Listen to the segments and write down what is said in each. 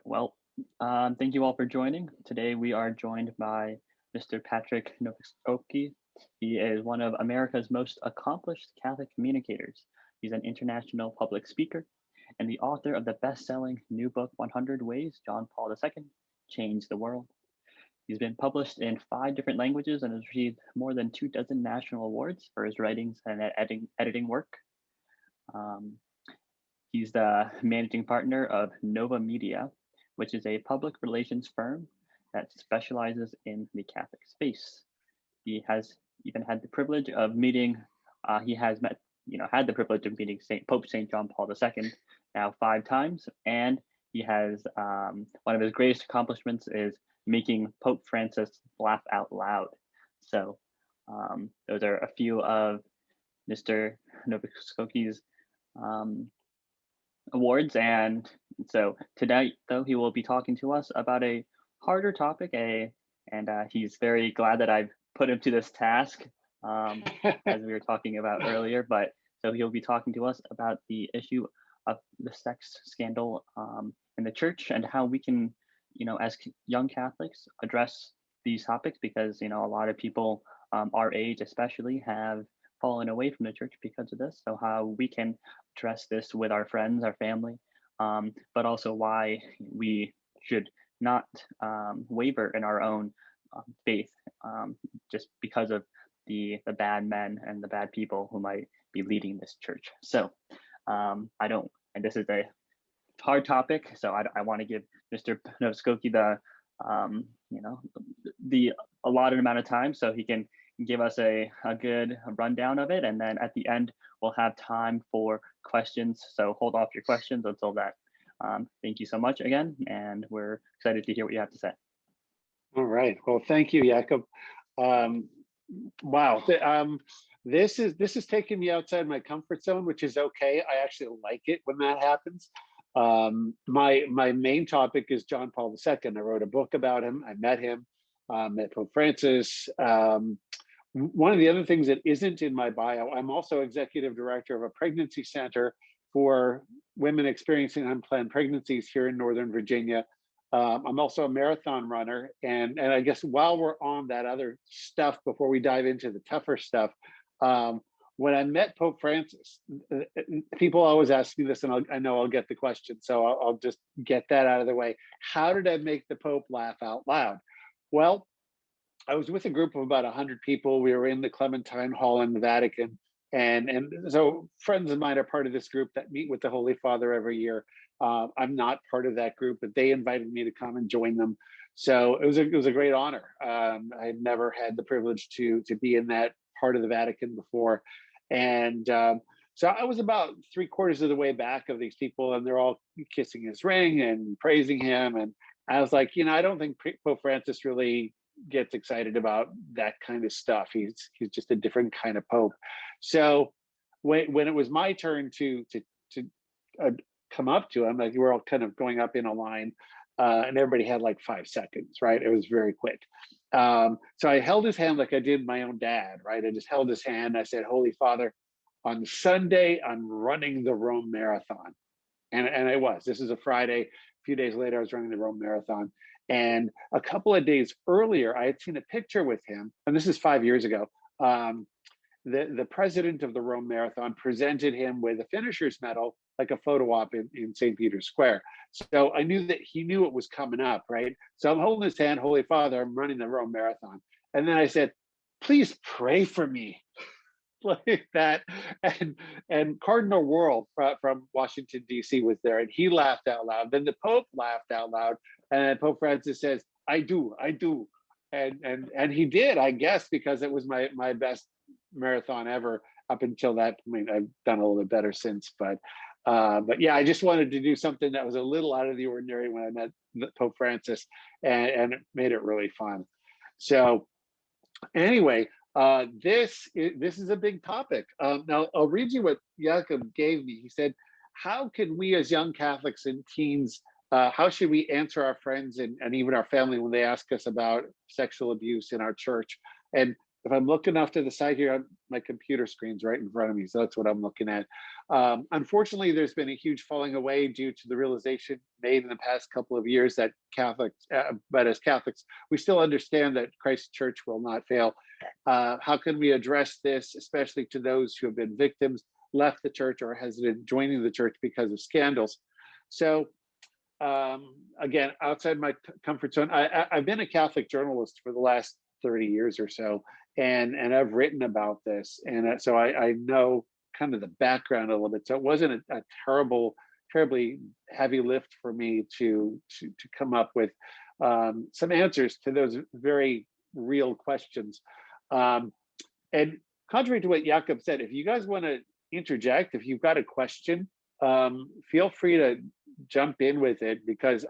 Well, thank you all for joining. Today we are joined by Mr. Patrick Novecosky. He is one of America's most accomplished Catholic communicators. He's an international public speaker and the author of the best-selling new book, 100 Ways John Paul II Changed the World. He's been published in 5 different languages and has received more than 24 national awards for his writings and editing work. Um, He's the managing partner of NovaMedia, which is a public relations firm that specializes in the Catholic space. He has even had the privilege of meeting, had the privilege of meeting Pope St. John Paul II now 5 times. And he has, one of his greatest accomplishments is making Pope Francis laugh out loud. So those are a few of Mr. Novecosky's awards. And so tonight, though, he will be talking to us about a harder topic, and he's very glad that I've put him to this task, as we were talking about earlier. But so he'll be talking to us about the issue of the sex scandal in the church and how we can, as young Catholics, address these topics, because a lot of people our age especially have fallen away from the church because of this. So how we can address this with our friends, our family, but also why we should not waver in our own faith, just because of the bad men and the bad people who might be leading this church. So and this is a hard topic, so I want to give Mr. Novecosky the allotted amount of time so he can give us a good rundown of it, and then at the end we'll have time for questions, so hold off your questions until that. Thank you so much again, and we're excited to hear what you have to say. All right, well, thank you, Jakob. Wow, this is taking me outside my comfort zone, which is okay. I actually like it when that happens. My main topic is John Paul II. I wrote a book about him. I met him, met Pope Francis. One of the other things that isn't in my bio, I'm also executive director of a pregnancy center for women experiencing unplanned pregnancies here in Northern Virginia. I'm also a marathon runner. And I guess while we're on that other stuff, before we dive into the tougher stuff, when I met Pope Francis, people always ask me this, and I know I'll get the question, so I'll just get that out of the way. How did I make the Pope laugh out loud? Well, I was with a group of about 100 people. We were in the Clementine Hall in the Vatican. And so friends of mine are part of this group that meet with the Holy Father every year. I'm not part of that group, but they invited me to come and join them. So it was a great honor. I had never had the privilege to be in that part of the Vatican before. And so I was about 3/4 of the way back of these people, and they're all kissing his ring and praising him. And I was like, I don't think Pope Francis really gets excited about that kind of stuff. He's just a different kind of Pope. So when it was my turn to come up to him, like we're all kind of going up in a line, and everybody had like 5 seconds, right? It was very quick. So I held his hand like I did my own dad, right? I just held his hand. I said, Holy Father, on Sunday, I'm running the Rome Marathon. And I was. This is a Friday. A few days later, I was running the Rome Marathon. And a couple of days earlier, I had seen a picture with him, and this is 5 years ago. The president of the Rome Marathon presented him with a finisher's medal, like a photo op in St. Peter's Square. So I knew that he knew it was coming up, right? So I'm holding his hand, Holy Father, I'm running the Rome Marathon. And then I said, please pray for me. Like that. And Cardinal World from Washington, D.C. was there, and he laughed out loud. Then the Pope laughed out loud. And Pope Francis says, I do. And he did, I guess, because it was my best marathon ever up until that point. I've done a little bit better since, but yeah, I just wanted to do something that was a little out of the ordinary when I met Pope Francis, and it made it really fun. So anyway, this is a big topic. Now I'll read you what Jakob gave me. He said, how can we as young Catholics and teens, how should we answer our friends and even our family when they ask us about sexual abuse in our church? And if I'm looking off to the side here, my computer screen's right in front of me, so that's what I'm looking at. Unfortunately, there's been a huge falling away due to the realization made in the past couple of years that but as Catholics, we still understand that Christ's Church will not fail. How can we address this, especially to those who have been victims, left the church, or hesitant joining the church because of scandals? So again, outside my comfort zone, I've been a Catholic journalist for the last 30 years or so, and I've written about this, and so I know kind of the background a little bit. So it wasn't a terribly heavy lift for me to come up with some answers to those very real questions. And contrary to what Jakob said, if you guys want to interject, if you've got a question, feel free to jump in with it, because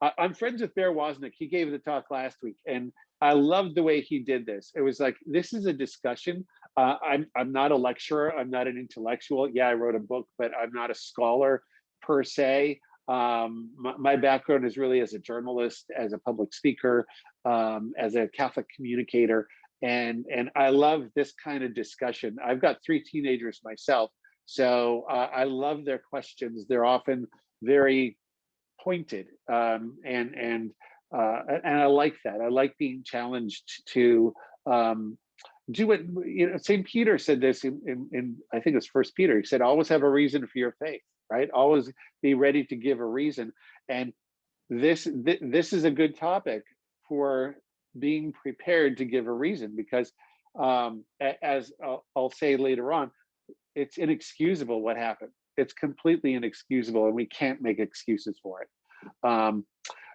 I'm friends with Bear Wozniak. He gave the talk last week, and I loved the way he did this. It was like, this is a discussion. I'm not a lecturer. I'm not an intellectual. Yeah, I wrote a book, but I'm not a scholar per se. My background is really as a journalist, as a public speaker, as a Catholic communicator, and I love this kind of discussion. I've got 3 teenagers myself, so I love their questions. They're often very pointed, and I like that. I like being challenged to do it. St. Peter said this in I think it's First Peter. He said, "Always have a reason for your faith, right? Always be ready to give a reason." And this is a good topic for being prepared to give a reason, because as I'll say later on, it's inexcusable what happened. It's completely inexcusable, and we can't make excuses for it.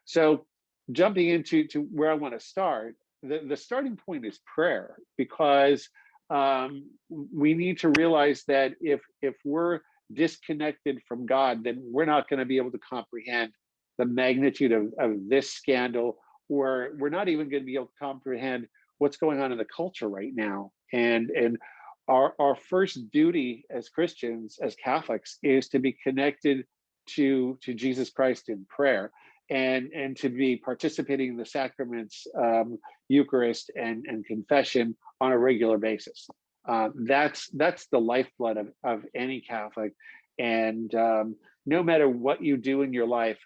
So jumping into where I want to start, the starting point is prayer, because we need to realize that if we're disconnected from God, then we're not going to be able to comprehend the magnitude of this scandal, or we're not even going to be able to comprehend what's going on in the culture right now. And our first duty as Christians, as Catholics, is to be connected to Jesus Christ in prayer, and to be participating in the sacraments, Eucharist and confession on a regular basis. That's the lifeblood of any Catholic. And no matter what you do in your life,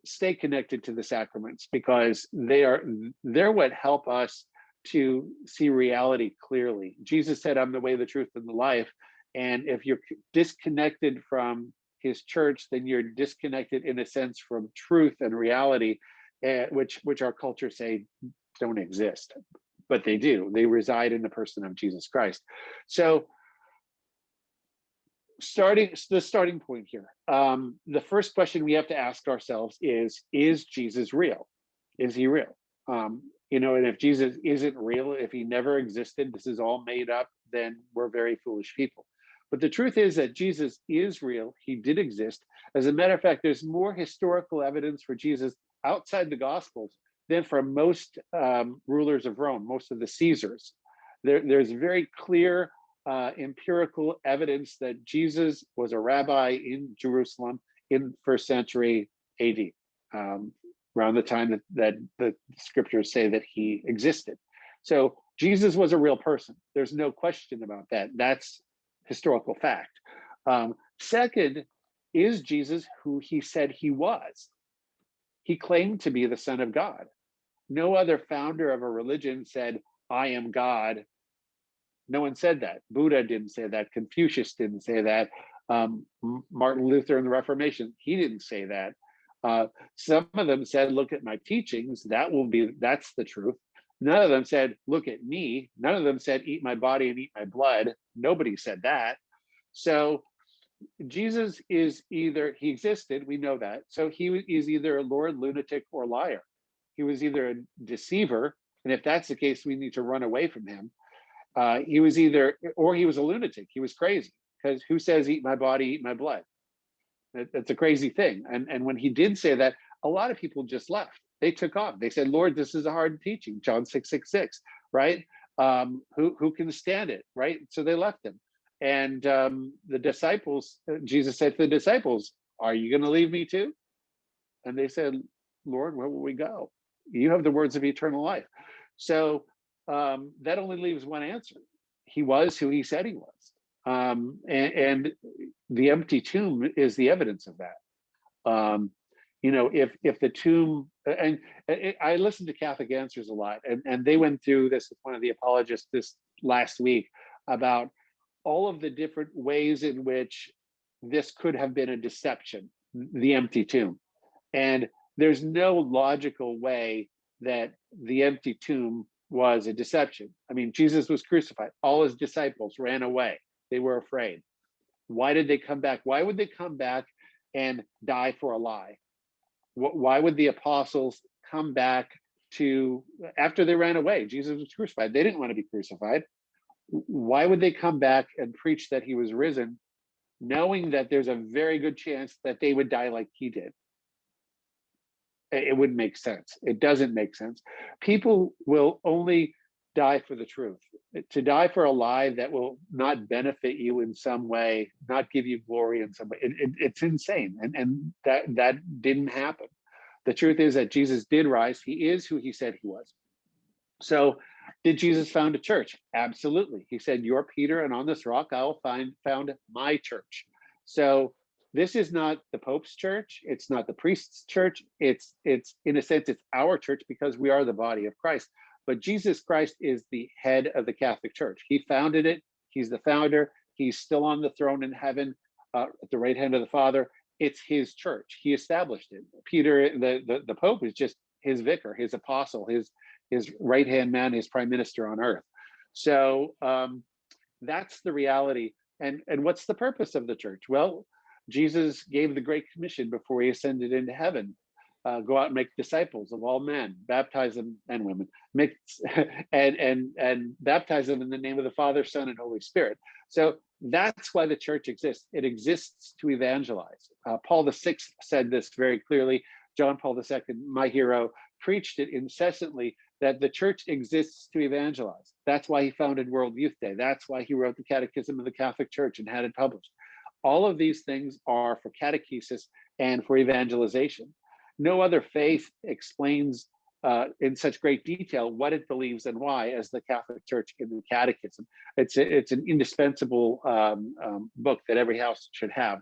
stay connected to the sacraments, because they're what help us to see reality clearly. Jesus said, "I'm the way, the truth, and the life." And if you're disconnected from his church, then you're disconnected in a sense from truth and reality, which our culture say don't exist, but they do. They reside in the person of Jesus Christ. So the starting point here, the first question we have to ask ourselves is Jesus real? Is he real? And if Jesus isn't real, if he never existed, this is all made up, then we're very foolish people. But the truth is that Jesus is real. He did exist. As a matter of fact, there's more historical evidence for Jesus outside the Gospels than for most rulers of Rome, most of the Caesars. There's very clear empirical evidence that Jesus was a rabbi in Jerusalem in first century AD, around the time that the scriptures say that he existed. So Jesus was a real person. There's no question about that. That's historical fact. Second, is Jesus who he said he was? He claimed to be the Son of God. No other founder of a religion said, "I am God." No one said that. Buddha didn't say that. Confucius didn't say that. Martin Luther in the Reformation, he didn't say that. Some of them said, "Look at my teachings. That's the truth." None of them said, "Look at me." None of them said, "Eat my body and eat my blood." Nobody said that. So Jesus is either, he existed, we know that. So he is either a Lord, lunatic, or liar. He was either a deceiver, and if that's the case, we need to run away from him. He was a lunatic. He was crazy, because who says, "Eat my body, eat my blood"? That's a crazy thing. And when he did say that, a lot of people just left. They took off. They said, "Lord, this is a hard teaching." John 6:66, right? Who can stand it, right? So they left him. And the disciples, Jesus said to the disciples, "Are you going to leave me too?" And they said, "Lord, where will we go? You have the words of eternal life." So that only leaves one answer. He was who he said he was. And the empty tomb is the evidence of that. If the tomb, and I listened to Catholic Answers a lot, and they went through this with one of the apologists this last week about all of the different ways in which this could have been a deception, the empty tomb. And there's no logical way that the empty tomb was a deception. I mean, Jesus was crucified. All his disciples ran away. They were afraid. Why did they come back? Why would they come back and die for a lie? Why would the apostles come back after they ran away? Jesus was crucified. They didn't want to be crucified. Why would they come back and preach that he was risen, knowing that there's a very good chance that they would die like he did? It wouldn't make sense. It doesn't make sense. People will only die for the truth. To die for a lie that will not benefit you in some way, not give you glory in some way, it's insane. And that didn't happen. The truth is that Jesus did rise. He is who he said he was. So did Jesus found a church? Absolutely. He said, "You're Peter, and on this rock I will found my church." So this is not the Pope's church. It's not the priest's church. It's in a sense, it's our church because we are the body of Christ. But Jesus Christ is the head of the Catholic Church. He founded it. He's the founder. He's still on the throne in heaven, at the right hand of the Father. It's his church. He established it. Peter, the Pope, is just his vicar, his apostle, his right hand man, his prime minister on earth. So that's the reality. And what's the purpose of the church? Well, Jesus gave the Great Commission before he ascended into heaven. Go out and make disciples of all men, baptize them and women, and baptize them in the name of the Father, Son, and Holy Spirit. So that's why the church exists. It exists to evangelize. Paul VI said this very clearly. John Paul II, my hero, preached it incessantly, that the church exists to evangelize. That's why he founded World Youth Day. That's why he wrote the Catechism of the Catholic Church and had it published. All of these things are for catechesis and for evangelization. No other faith explains in such great detail what it believes and why as the Catholic Church in the Catechism. It's an indispensable book that every house should have.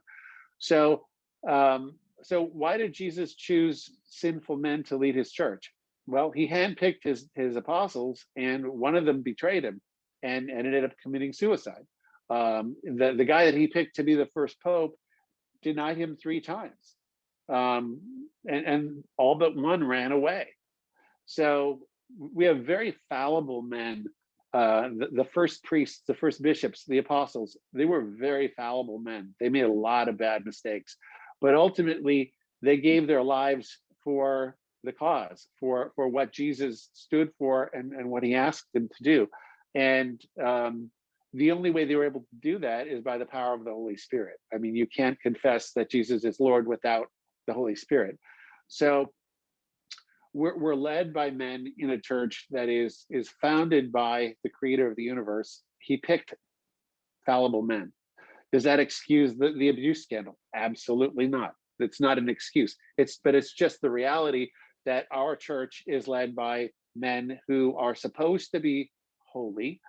So why did Jesus choose sinful men to lead his church? Well, he handpicked his apostles, and one of them betrayed him and ended up committing suicide. The guy that he picked to be the first pope denied him 3 times. And all but one ran away. So we have very fallible men. The first priests, the first bishops, the apostles, they were very fallible men. They made a lot of bad mistakes, but ultimately they gave their lives for the cause, for what Jesus stood for and what he asked them to do. And the only way they were able to do that is by the power of the Holy Spirit. I mean, you can't confess that Jesus is Lord without the Holy Spirit. So we're led by men in a church that is founded by the creator of the universe. He picked fallible men. Does that excuse the abuse scandal? Absolutely not. It's not an excuse. But it's just the reality that our church is led by men who are supposed to be holy.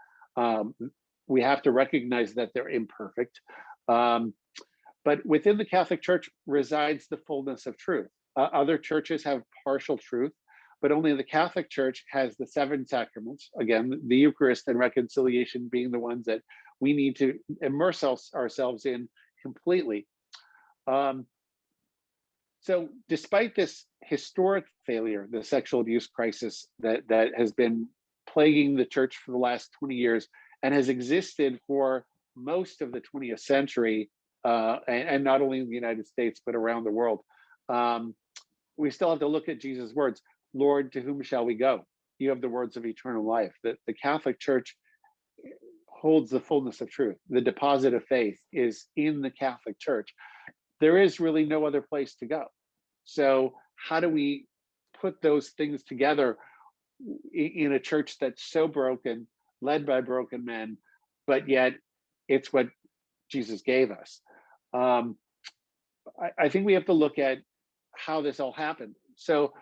We have to recognize that they're imperfect. But within the Catholic Church resides the fullness of truth. Other churches have partial truth, but only the Catholic Church has the 7 sacraments, again, the Eucharist and reconciliation being the ones that we need to immerse ourselves in completely. So despite this historic failure, the sexual abuse crisis that has been plaguing the church for the last 20 years and has existed for most of the 20th century, and not only in the United States, but around the world, we still have to look at Jesus' words. Lord, to whom shall we go? You have the words of eternal life. The Catholic Church holds the fullness of truth. The deposit of faith is in the Catholic Church. There is really no other place to go. So how do we put those things together in a church that's so broken, led by broken men, but yet it's what Jesus gave us? I think we have to look at how this all happened. So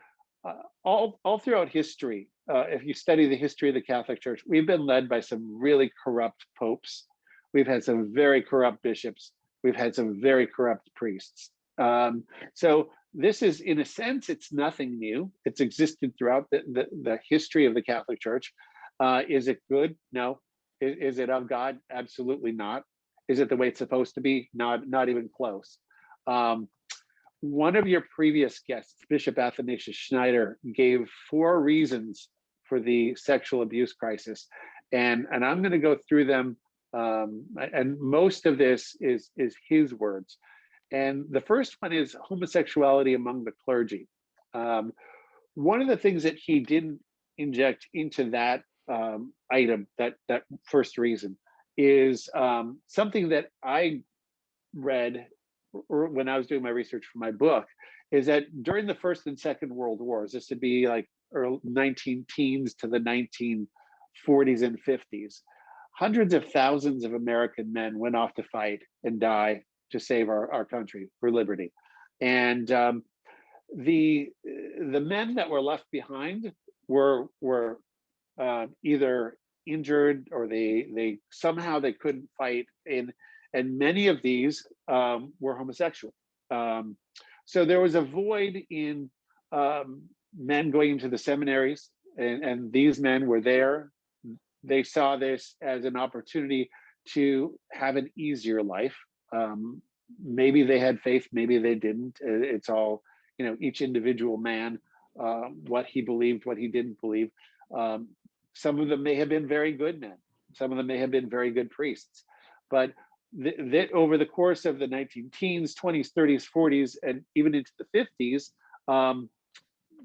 all throughout history, if you study the history of the Catholic Church, we've been led by some really corrupt popes. We've had some very corrupt bishops. We've had some very corrupt priests. So this is, in a sense, it's nothing new. It's existed throughout the history of the Catholic Church. Is it good? No. Is it of God? Absolutely not. Is it the way it's supposed to be? Not even close. One of your previous guests, Bishop Athanasius Schneider, gave 4 reasons for the sexual abuse crisis, and I'm going to go through them. And most of this is his words. And the first one is homosexuality among the clergy. One of the things that he didn't inject into that item, that first reason, is something that I read when I was doing my research for my book, is that during the First and Second World Wars, this would be like early 19 teens to the 1940s and 50s, hundreds of thousands of American men went off to fight and die to save our country for liberty. And the men that were left behind were either injured, or they somehow they couldn't fight, and many of these were homosexual. So there was a void in men going into the seminaries, and these men were there. They saw this as an opportunity to have an easier life. Maybe they had faith, maybe they didn't. It's all, each individual man, what he believed, what he didn't believe. Some of them may have been very good men. Some of them may have been very good priests. But that over the course of the 19-teens, 20s, 30s, 40s, and even into the 50s,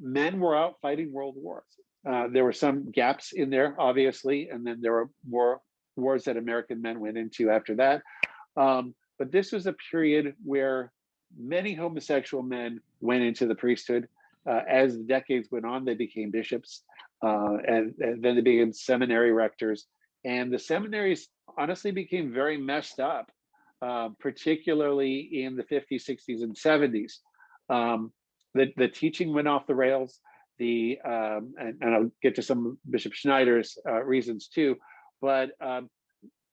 men were out fighting world wars. There were some gaps in there, obviously, and then there were more wars that American men went into after that. But this was a period where many homosexual men went into the priesthood. As the decades went on, they became bishops, and then they became seminary rectors. And the seminaries honestly became very messed up, particularly in the 50s, 60s, and 70s. The teaching went off the rails. And I'll get to some of Bishop Schneider's reasons too, but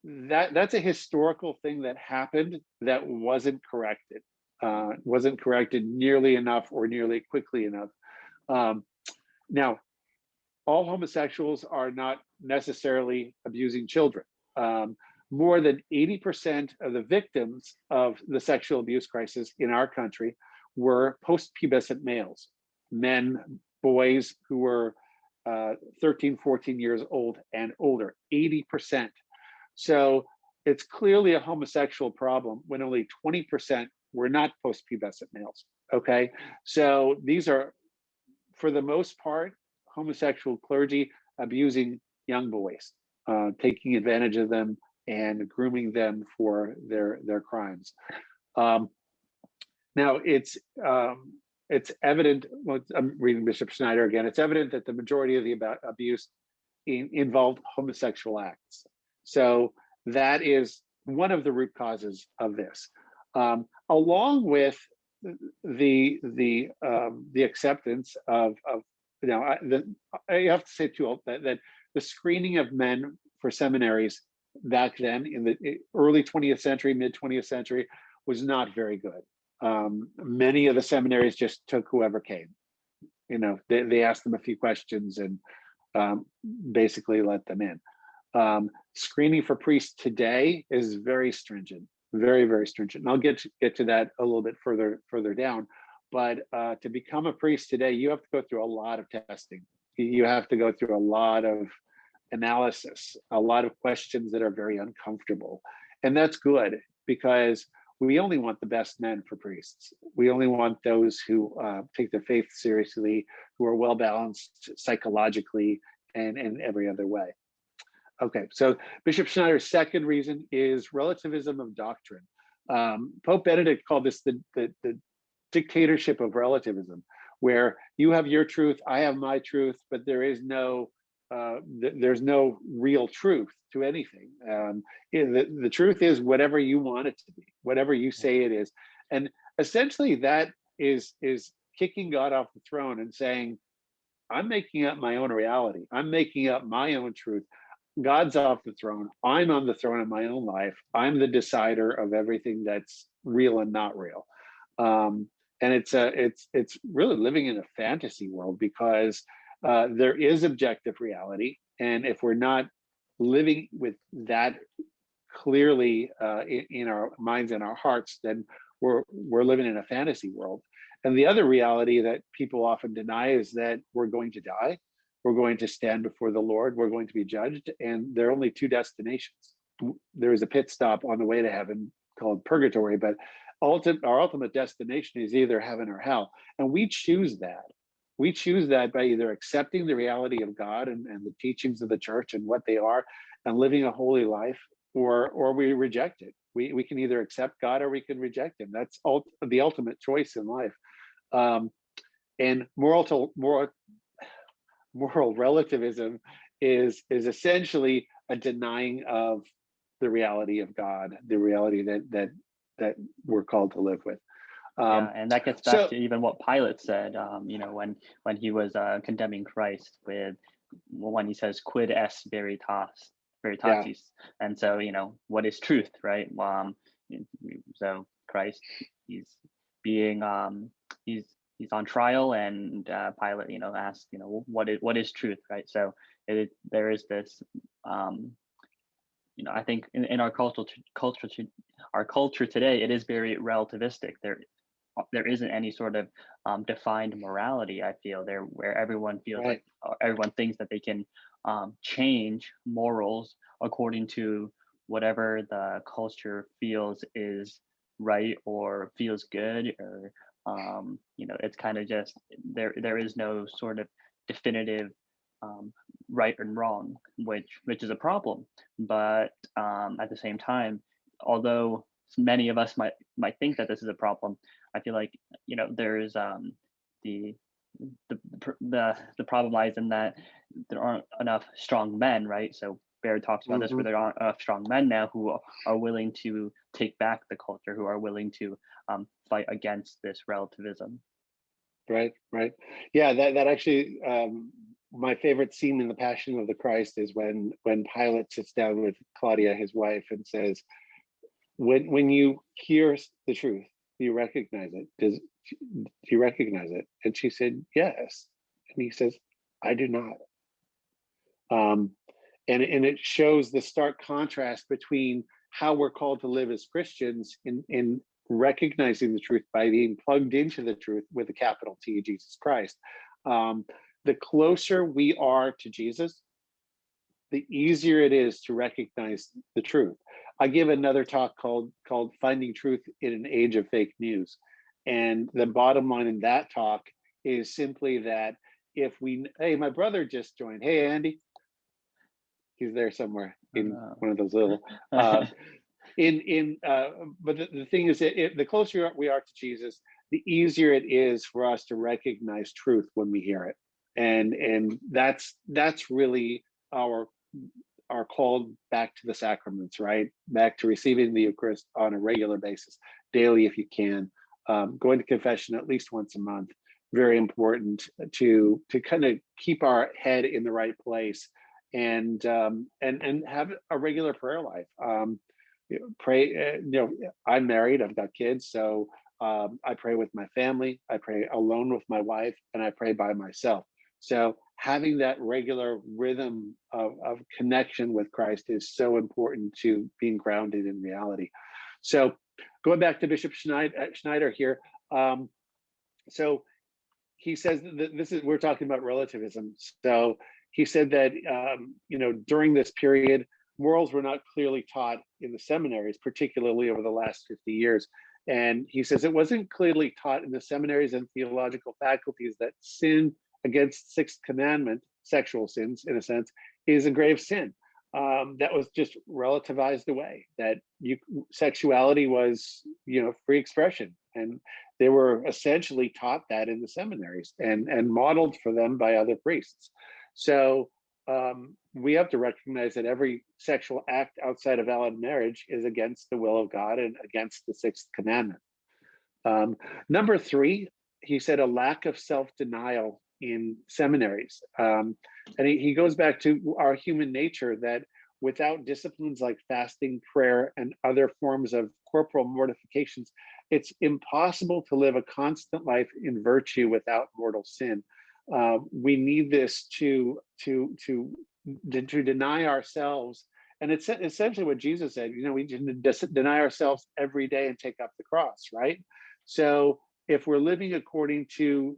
that's a historical thing that happened that wasn't corrected. Wasn't corrected nearly enough or nearly quickly enough. Now, all homosexuals are not necessarily abusing children. More than 80% of the victims of the sexual abuse crisis in our country were post-pubescent males, men, boys who were 13, 14 years old and older, 80%. So it's clearly a homosexual problem when only 20% were not post-pubescent males, okay? So these are, for the most part, homosexual clergy abusing young boys, taking advantage of them and grooming them for their crimes. Now it's evident. Well, I'm reading Bishop Schneider again. It's evident that the majority of the abuse involved homosexual acts. So that is one of the root causes of this, along with the acceptance of I have to say too that the screening of men for seminaries back then in the early 20th century, mid 20th century, was not very good. Many of the seminaries just took whoever came. They asked them a few questions and basically let them in. Screening for priests today is very stringent, very, very stringent. And I'll get to that a little bit further down. But to become a priest today, you have to go through a lot of testing. You have to go through a lot of analysis, a lot of questions that are very uncomfortable. And that's good, because we only want the best men for priests. We only want those who take their faith seriously, who are well balanced psychologically and in every other way. Okay, so Bishop Schneider's second reason is relativism of doctrine. Pope Benedict called this the dictatorship of relativism, where you have your truth, I have my truth, but there is there's no real truth to anything. The truth is whatever you want it to be, whatever you say it is. And essentially that is kicking God off the throne and saying, I'm making up my own reality. I'm making up my own truth. God's off the throne. I'm on the throne of my own life. I'm the decider of everything that's real and not real. Um, and it's really living in a fantasy world, because there is objective reality, and if we're not living with that clearly in our minds and our hearts, then we're living in a fantasy world. And the other reality that people often deny is that we're going to die, we're going to stand before the Lord, we're going to be judged, and there are only two destinations. There is a pit stop on the way to heaven called purgatory, but our ultimate destination is either heaven or hell, and we choose that. We choose that by either accepting the reality of God and the teachings of the church and what they are, and living a holy life, or we reject it. We can either accept God or we can reject him. That's the ultimate choice in life. Um, and moral relativism is essentially a denying of the reality of God, the reality that we're called to live with. Yeah, and that gets back So to even what Pilate said, when he was condemning Christ with when he says "quid est yeah, veritatis," and so what is truth, right? So Christ, he's being he's he's on trial, and Pilate, asks, what is truth, right? So there is this, I think in our our culture today, it is very relativistic. There isn't any sort of defined morality, I feel, there, where everyone feels like right, everyone thinks that they can change morals according to whatever the culture feels is right or feels good, or it's kind of just there is no sort of definitive um, right and wrong, which is a problem. But at the same time, although many of us might think that this is a problem, I feel like there is the the problem lies in that there aren't enough strong men, right? So Baird talks about this, hmm where there aren't enough strong men now who are willing to take back the culture, who are willing to fight against this relativism. right. Yeah, that actually, my favorite scene in the Passion of the Christ is when Pilate sits down with Claudia, his wife, and says, when you hear the truth, do you recognize it? Do you recognize it? And she said, yes. And he says, I do not. Um, and it shows the stark contrast between how we're called to live as Christians in recognizing the truth by being plugged into the truth with a capital T, Jesus Christ. Um, the closer we are to Jesus, the easier it is to recognize the truth. I give another talk called Finding Truth in an Age of Fake News. And the bottom line in that talk is simply that hey, my brother just joined. Hey, Andy, he's there somewhere in one of those little, uh, but the thing is that the closer we are to Jesus, the easier it is for us to recognize truth when we hear it. And that's really our call back to the sacraments, right? Back to receiving the Eucharist on a regular basis, daily if you can. Going to confession at least once a month. Very important to kind of keep our head in the right place, and have a regular prayer life. Pray. I'm married. I've got kids, so I pray with my family. I pray alone with my wife, and I pray by myself. So having that regular rhythm of connection with Christ is so important to being grounded in reality. So going back to Bishop Schneider here. So he says that we're talking about relativism. So he said that, during this period, morals were not clearly taught in the seminaries, particularly over the last 50 years. And he says it wasn't clearly taught in the seminaries and theological faculties that sin against the sixth commandment, sexual sins in a sense, is a grave sin. That was just relativized away, that sexuality was, free expression. And they were essentially taught that in the seminaries and modeled for them by other priests. So we have to recognize that every sexual act outside of valid marriage is against the will of God and against the sixth commandment. Number three, he said a lack of self-denial in seminaries. And he goes back to our human nature, that without disciplines like fasting, prayer, and other forms of corporal mortifications, it's impossible to live a constant life in virtue without mortal sin. We need this to deny ourselves. And it's essentially what Jesus said, we deny ourselves every day and take up the cross, right? So if we're living according to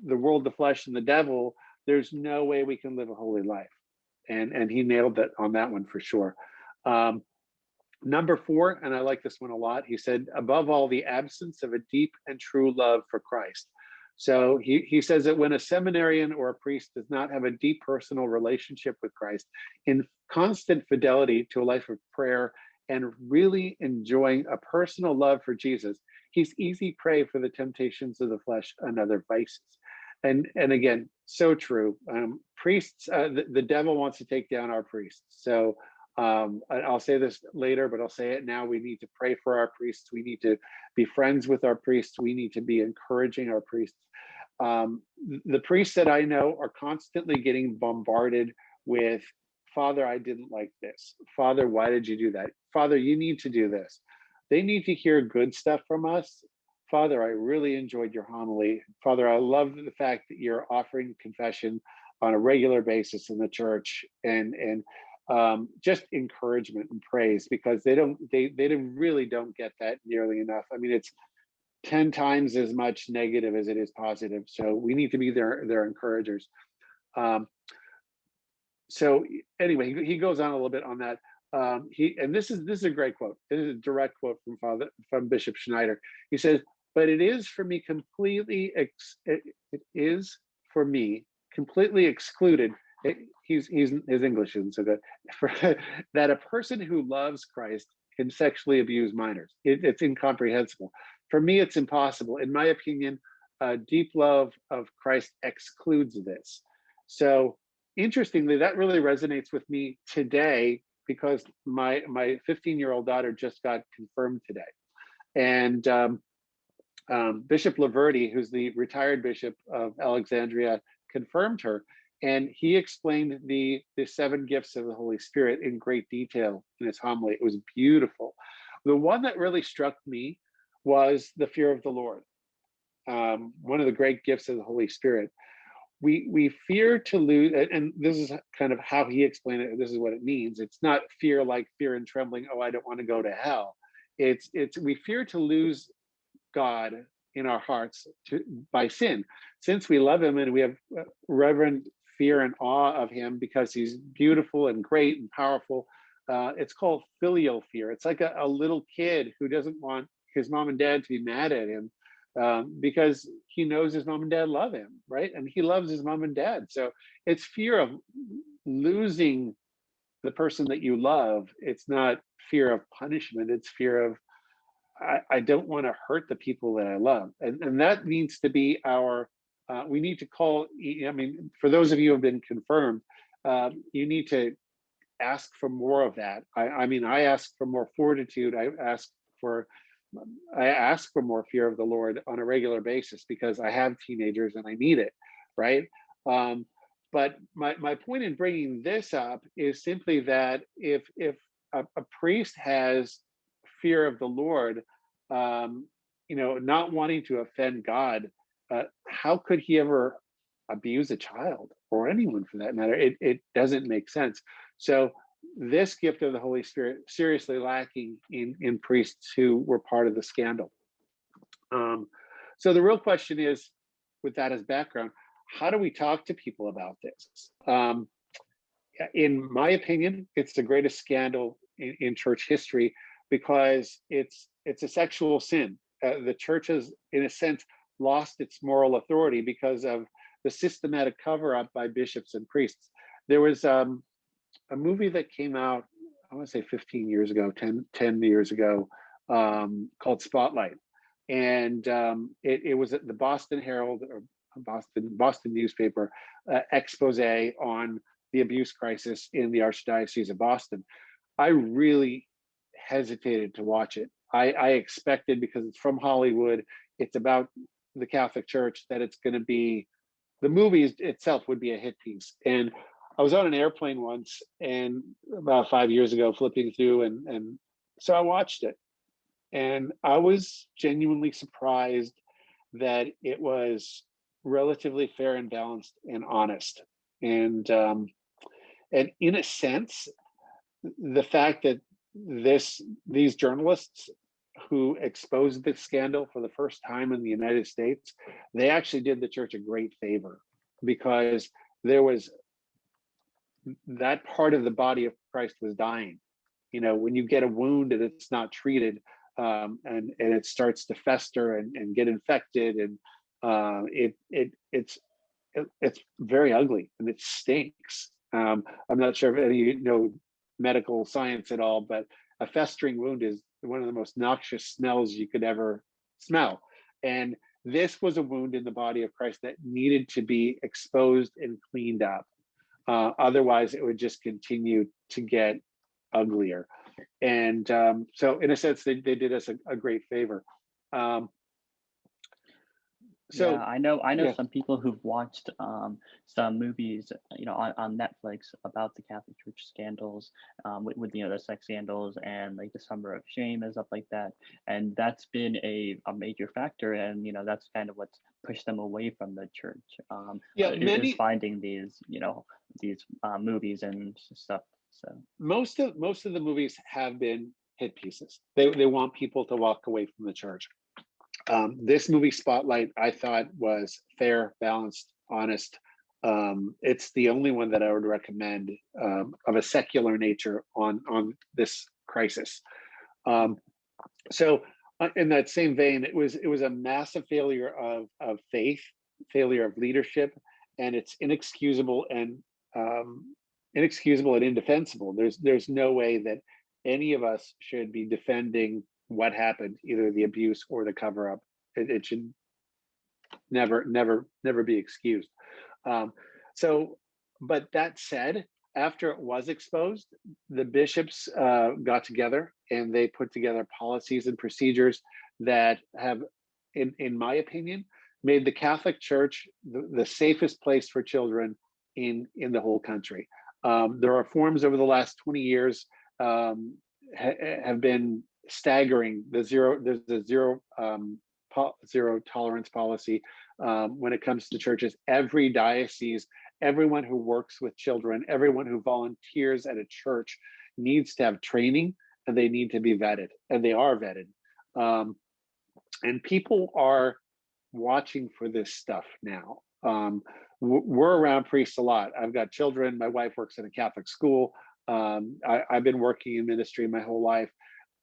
the world, the flesh, and the devil, there's no way we can live a holy life. And he nailed it on that one for sure. Number 4, and I like this one a lot, he said, above all, the absence of a deep and true love for Christ. So he says that when a seminarian or a priest does not have a deep personal relationship with Christ, in constant fidelity to a life of prayer and really enjoying a personal love for Jesus, he's easy prey for the temptations of the flesh and other vices. And again, so true. Priests, the devil wants to take down our priests. So I'll say this later, but I'll say it now. We need to pray for our priests. We need to be friends with our priests. We need to be encouraging our priests. The priests that I know are constantly getting bombarded with, Father, I didn't like this. Father, why did you do that? Father, you need to do this. They need to hear good stuff from us. Father, I really enjoyed your homily. Father, I love the fact that you're offering confession on a regular basis in the church, and just encouragement and praise, because they really don't get that nearly enough. I mean, it's 10 times as much negative as it is positive. So we need to be their encouragers. So anyway, he goes on a little bit on that. This is a great quote. This is a direct quote from Bishop Schneider. He says, "But it is for me completely excluded." His English isn't so good. That a person who loves Christ can sexually abuse minors. It's incomprehensible. For me, it's impossible. In my opinion, deep love of Christ excludes this. So interestingly, that really resonates with me today, because my 15-year-old daughter just got confirmed today. And Bishop Laverty, who's the retired bishop of Alexandria, confirmed her. And he explained the 7 gifts of the Holy Spirit in great detail in his homily. It was beautiful. The one that really struck me was the fear of the Lord. One of the great gifts of the Holy Spirit. We fear to lose, and this is kind of how he explained it. This is what it means. It's not fear like fear and trembling. Oh, I don't want to go to hell. It's we fear to lose God in our hearts by sin. Since we love him and we have reverent fear and awe of him because he's beautiful and great and powerful, it's called filial fear. It's like a little kid who doesn't want his mom and dad to be mad at him, because he knows his mom and dad love him, right? And he loves his mom and dad. So it's fear of losing the person that you love. It's not fear of punishment. It's fear of, I don't want to hurt the people that I love. And that needs to be our, we need to call, I mean, for those of you who have been confirmed, you need to ask for more of that. I ask for more fortitude. I ask for more fear of the Lord on a regular basis, because I have teenagers and I need it, right? But my point in bringing this up is simply that if a priest has fear of the Lord, not wanting to offend God, how could he ever abuse a child, or anyone for that matter? It doesn't make sense. So this gift of the Holy Spirit seriously lacking in priests who were part of the scandal. So the real question is, with that as background, how do we talk to people about this? In my opinion, it's the greatest scandal in church history, because it's a sexual sin. The church has, in a sense, lost its moral authority because of the systematic cover-up by bishops and priests. There was a movie that came out, I want to say 15 years ago, 10 years ago, called Spotlight. And it was at the Boston Herald, or Boston newspaper, expose on the abuse crisis in the Archdiocese of Boston. I really hesitated to watch it. I expected, because it's from Hollywood, it's about the Catholic Church, that it's going to be the movie itself would be a hit piece. And I was on an airplane once, and about 5 years ago, flipping through, and so I watched it, and I was genuinely surprised that it was relatively fair and balanced and honest. And in a sense, the fact that these journalists who exposed the scandal for the first time in the United States, they actually did the church a great favor, because there was that part of the body of Christ was dying. When you get a wound and it's not treated, and it starts to fester and get infected, and it's very ugly and it stinks. I'm not sure if any of you know medical science at all, but a festering wound is one of the most noxious smells you could ever smell. And this was a wound in the body of Christ that needed to be exposed and cleaned up. Otherwise, it would just continue to get uglier. And so, in a sense, they did us a great favor. Yeah, I know Yeah, some people who've watched some movies, on Netflix about the Catholic Church scandals, with the sex scandals and like the Summer of Shame and stuff like that, and that's been a major factor, and that's kind of what's pushed them away from the church. yeah. Is finding these movies and stuff. So Most of the movies have been hit pieces. They want people to walk away from the church. This movie Spotlight, I thought, was fair, balanced, honest. It's the only one that I would recommend, of a secular nature on this crisis. Um, so, in that same vein, it was a massive failure of faith, failure of leadership, and it's inexcusable and indefensible. There's no way that any of us should be defending what happened, either the abuse or the cover up. It should never be excused. Um, so, but that said, after it was exposed, the bishops got together and they put together policies and procedures that have, in my opinion, made the Catholic Church the safest place for children in the whole country. There are reforms over the last 20 years, have been staggering. There's a zero tolerance policy when it comes to churches. Every diocese, everyone who works with children, everyone who volunteers at a church needs to have training, and they need to be vetted, and they are vetted. And people are watching for this stuff now. We're around priests a lot. I've got children. My wife works in a Catholic school. I've been working in ministry my whole life.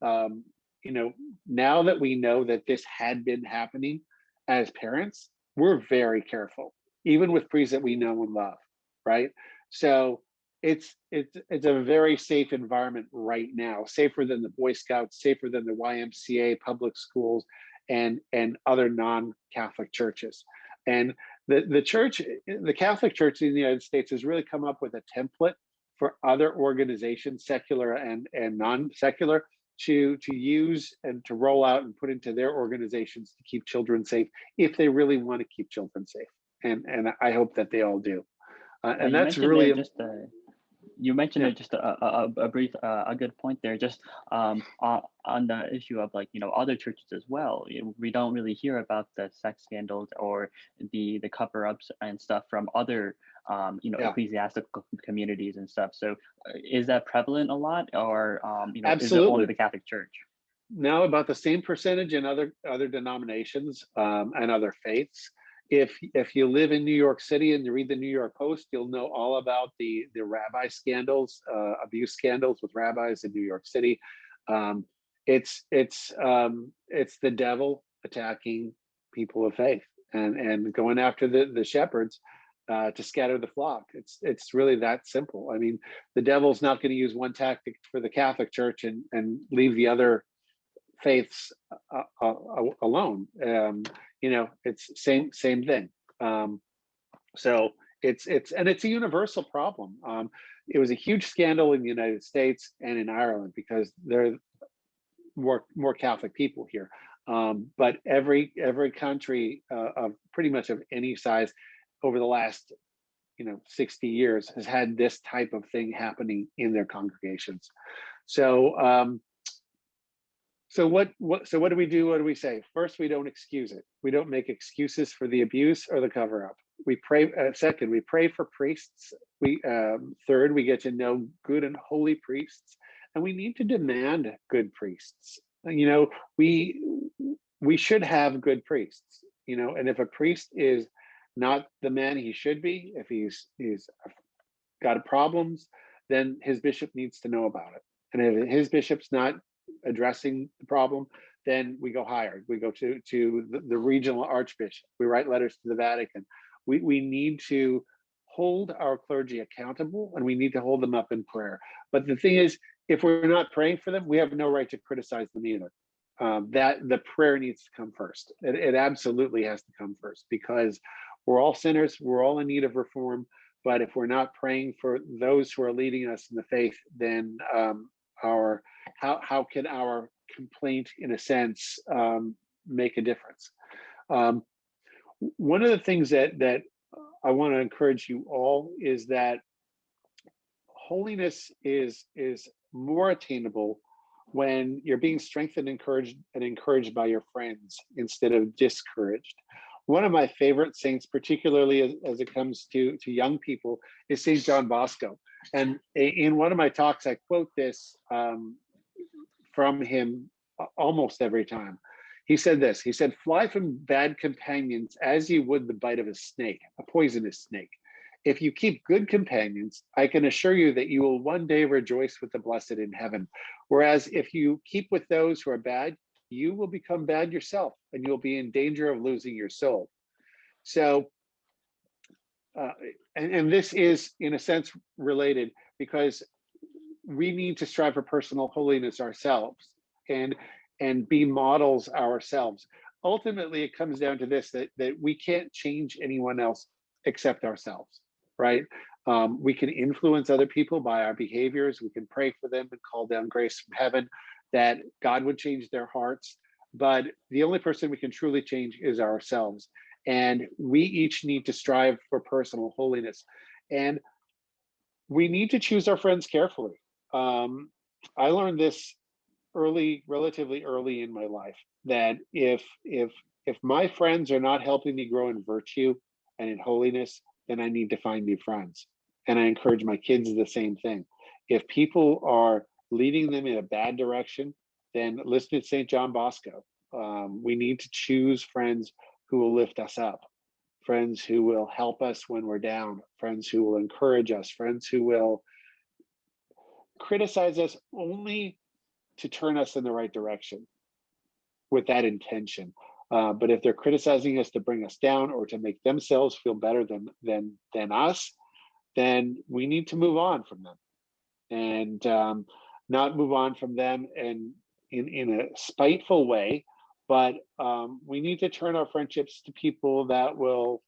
Now that we know that this had been happening, as parents, we're very careful, even with priests that we know and love, right? So it's a very safe environment right now, safer than the Boy Scouts, safer than the YMCA, public schools, and other non-Catholic churches. And the Catholic Church in the United States has really come up with a template for other organizations, secular and non-secular, to use and to roll out and put into their organizations to keep children safe, if they really want to keep children safe. And I hope that they all do. And you that's mentioned there really just you mentioned yeah, it just a brief a good point there, just on the issue of other churches as well. We don't really hear about the sex scandals or the cover-ups and stuff from other yeah, ecclesiastical communities and stuff. So is that prevalent a lot, or is it only absolutely. the Catholic Church? Now about the same percentage in other denominations, and other faiths. If you live in New York City and you read the New York Post, you'll know all about the rabbi scandals, abuse scandals with rabbis in New York City. Um, it's the devil attacking people of faith, and going after the shepherds, to scatter the flock. It's really that simple. I mean, the devil's not going to use one tactic for the Catholic Church and leave the other faiths alone. It's same thing. So it's a universal problem. It was a huge scandal in the United States and in Ireland, because there are more Catholic people here. But every country, of pretty much of any size, over the last 60 years has had this type of thing happening in their congregations. So what do we do? What do we say? First, we don't excuse it. We don't make excuses for the abuse or the cover up. We pray. Second, we pray for priests. Third, we get to know good and holy priests, and we need to demand good priests. We should have good priests. And if a priest is not the man he should be, if he's got problems, then his bishop needs to know about it. And if his bishop's not addressing the problem, then we go higher. We go to the regional archbishop. We write letters to the Vatican. We need to hold our clergy accountable, and we need to hold them up in prayer. But the thing is, if we're not praying for them, we have no right to criticize them either. That the prayer needs to come first. It absolutely has to come first, because we're all sinners. We're all in need of reform. But if we're not praying for those who are leading us in the faith, then how can our complaint, in a sense, make a difference? One of the things that I want to encourage you all is that holiness is more attainable when you're being strengthened, encouraged by your friends instead of discouraged. One of my favorite saints, particularly as it comes to young people, is St. John Bosco. And in one of my talks, I quote this from him almost every time. He said this. He said, "Fly from bad companions as you would the bite of a snake, a poisonous snake. If you keep good companions, I can assure you that you will one day rejoice with the blessed in heaven. Whereas if you keep with those who are bad, you will become bad yourself, and you'll be in danger of losing your soul." So, and this is, in a sense, related, because we need to strive for personal holiness ourselves and be models ourselves. Ultimately, it comes down to this, that we can't change anyone else except ourselves, right? We can influence other people by our behaviors. We can pray for them and call down grace from heaven that God would change their hearts. But the only person we can truly change is ourselves. And we each need to strive for personal holiness. And we need to choose our friends carefully. I learned this relatively early in my life, that if my friends are not helping me grow in virtue and in holiness, then I need to find new friends. And I encourage my kids the same thing. If people are leading them in a bad direction, then listen to St. John Bosco. We need to choose friends who will lift us up, friends who will help us when we're down, friends who will encourage us, friends who will criticize us only to turn us in the right direction with that intention. But if they're criticizing us to bring us down or to make themselves feel better than us, then we need to move on from them, and not move on from them and in a spiteful way. But we need to turn our friendships to people that will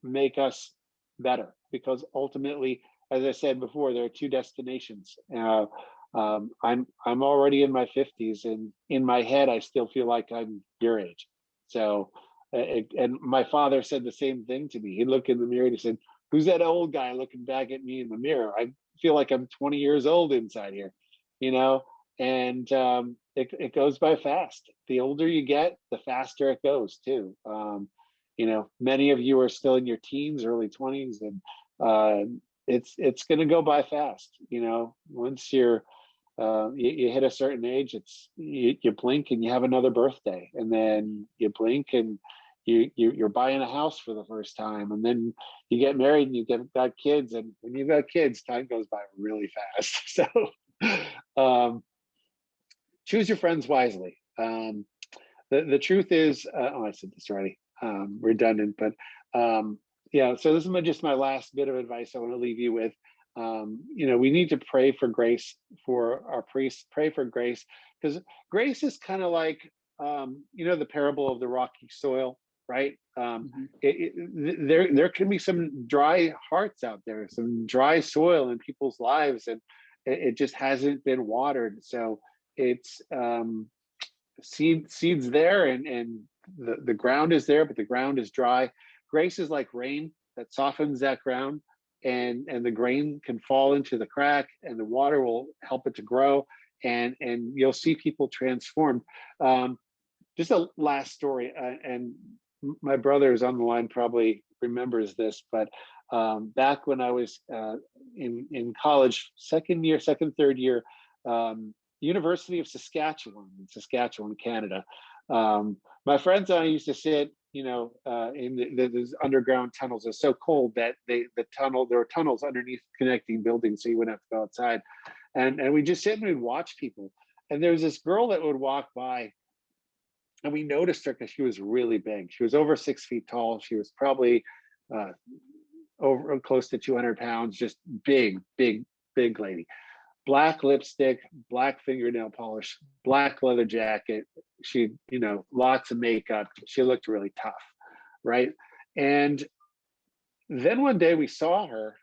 make us better, because ultimately, as I said before, there are two destinations. I'm already in my 50s, and in my head, I still feel like I'm your age. So, and my father said the same thing to me. He looked in the mirror and he said, "Who's that old guy looking back at me in the mirror? I feel like I'm 20 years old inside here," And it goes by fast. The older you get, the faster it goes too. Many of you are still in your teens, early 20s, and it's going to go by fast. Once you hit a certain age, you blink and you have another birthday, and then you blink and you're buying a house for the first time, and then you get married and you got kids, and when you've got kids, time goes by really fast. So choose your friends wisely. The truth is, I said this already, redundant, but yeah. So this is just my last bit of advice I want to leave you with. We need to pray for grace for our priests. Pray for grace, because grace is kind of like, the parable of the rocky soil, right? There can be some dry hearts out there, some dry soil in people's lives, and it just hasn't been watered. So it's seeds there, and the ground is there, but the ground is dry. Grace is like rain. that softens that ground, and the grain can fall into the crack, and the water will help it to grow, and you'll see people transformed. Just a last story, and my brother is on the line, probably remembers this, but back when I was in college, third year, University of Saskatchewan, in Saskatchewan, Canada. My friends and I used to sit, in these underground tunnels. It's so cold that there were tunnels underneath connecting buildings, so you wouldn't have to go outside. And we just sit and we'd watch people. And there was this girl that would walk by, and we noticed her because she was really big. She was over 6 feet tall. She was probably over close to 200 pounds, just big, big, big lady. Black lipstick, black fingernail polish, black leather jacket. She, lots of makeup. She looked really tough, right? And then one day we saw her,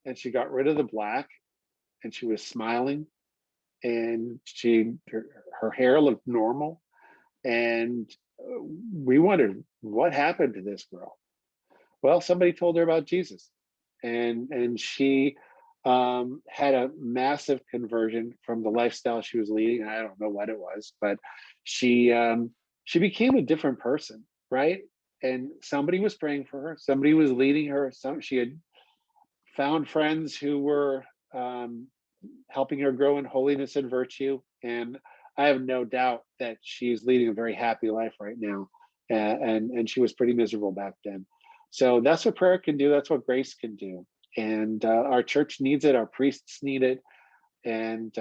and she got rid of the black, and she was smiling, and her hair looked normal. And we wondered, what happened to this girl? Well, somebody told her about Jesus, and she had a massive conversion from the lifestyle she was leading. I don't know what it was, but she became a different person, right? And somebody was praying for her. Somebody was leading her. She had found friends who were helping her grow in holiness and virtue. And I have no doubt that she's leading a very happy life right now. And she was pretty miserable back then. So that's what prayer can do. That's what grace can do. And our church needs it. Our priests need it. And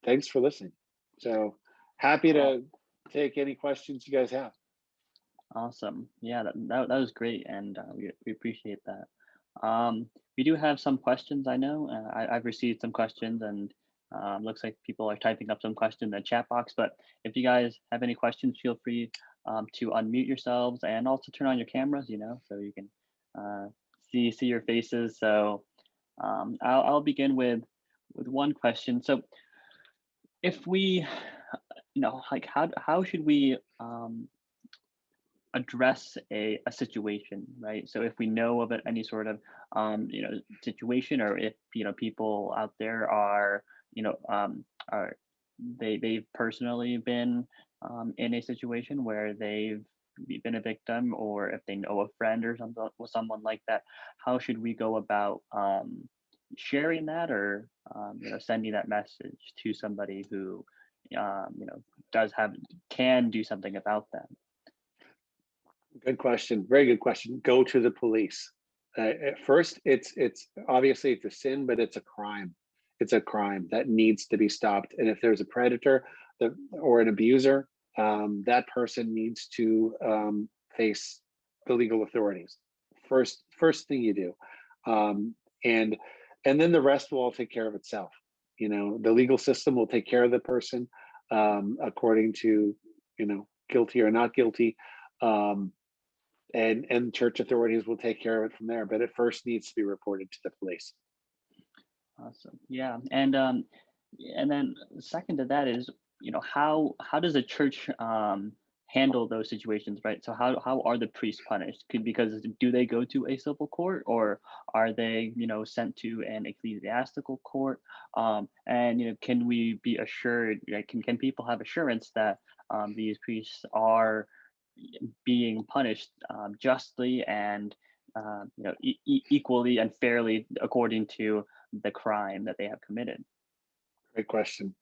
thanks for listening. So happy to take any questions you guys have. Awesome. Yeah, that was great, and we appreciate that. We do have some questions. I know I've received some questions, and looks like people are typing up some questions in the chat box. But if you guys have any questions, feel free to unmute yourselves and also turn on your cameras. So you can see your faces. So I'll begin with one question. So if we, like how should we address a situation, right? So if we know of any sort of situation, or if people out there are are they've personally been in a situation where they've been a victim, or if they know a friend or someone like that, how should we go about sharing that, or sending that message to somebody who can do something about that? Good question. Very good question. Go to the police. At first, it's obviously it's a sin, but it's a crime. It's a crime that needs to be stopped. And if there's a predator or an abuser, that person needs to face the legal authorities. First thing you do, and then the rest will all take care of itself. The legal system will take care of the person according to guilty or not guilty. And church authorities will take care of it from there. But it first needs to be reported to the police. Awesome. Yeah. And then second to that is, how does the church handle those situations, right? So how are the priests punished? Because do they go to a civil court, or are they, sent to an ecclesiastical court? And can we be assured, can people have assurance that these priests are being punished justly and equally and fairly according to the crime that they have committed? Great question.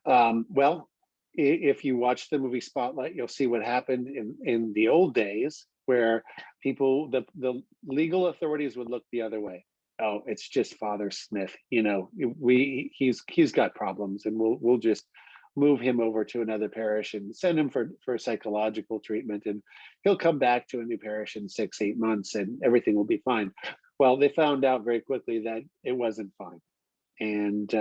Well, if you watch the movie Spotlight, you'll see what happened in the old days, where the legal authorities would look the other way. Oh, it's just Father Smith. He's got problems, and we'll just move him over to another parish and send him for psychological treatment, and he'll come back to a new parish in 6-8 months, and everything will be fine. Well, they found out very quickly that it wasn't fine, and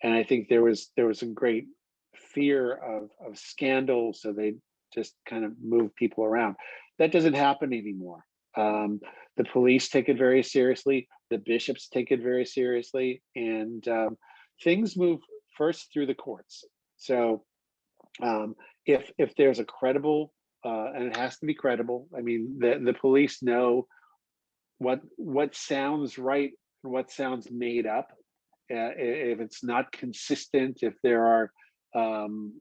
I think there was a great fear of scandal, so they just kind of move people around. That doesn't happen anymore. The police take it very seriously. The bishops take it very seriously, and things move first through the courts. So if there's a credible, and it has to be credible, I mean, the police know what sounds right and what sounds made up. If it's not consistent, if there are, um,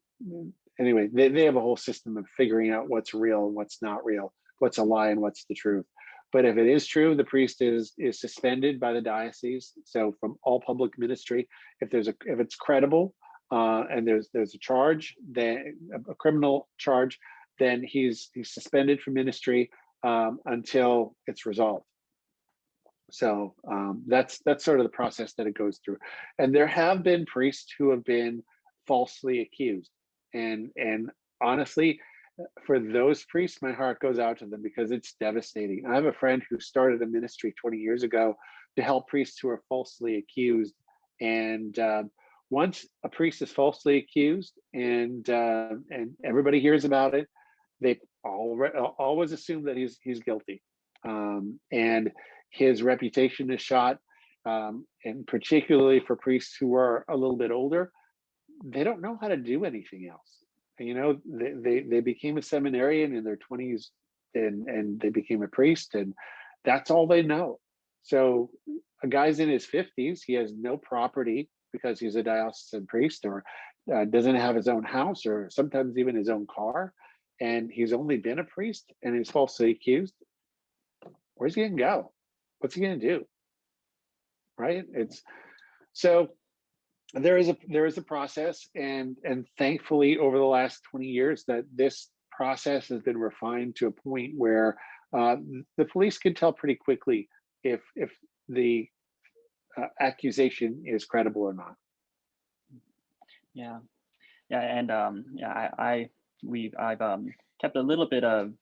anyway, they have a whole system of figuring out what's real and what's not real, what's a lie and what's the truth. But if it is true, the priest is suspended by the diocese. So from all public ministry, if it's credible, and there's a charge, then a criminal charge, then he's suspended from ministry, until it's resolved. So that's sort of the process that it goes through. And there have been priests who have been falsely accused, and honestly, for those priests, my heart goes out to them because it's devastating. I have a friend who started a ministry 20 years ago to help priests who are falsely accused. And once a priest is falsely accused, and everybody hears about it, they always assume that he's guilty, and his reputation is shot. And particularly for priests who are a little bit older, they don't know how to do anything else. You know, they became a seminarian in their 20s, and they became a priest, and that's all they know. So a guy's in his 50s, he has no property because he's a diocesan priest, or doesn't have his own house, or sometimes even his own car, and he's only been a priest and he's falsely accused. Where's he gonna go? What's he gonna do? Right? It's so there is a process, and thankfully over the last 20 years that this process has been refined to a point where the police can tell pretty quickly if the accusation is credible or not. Yeah. Yeah, and yeah, I've kept a little bit of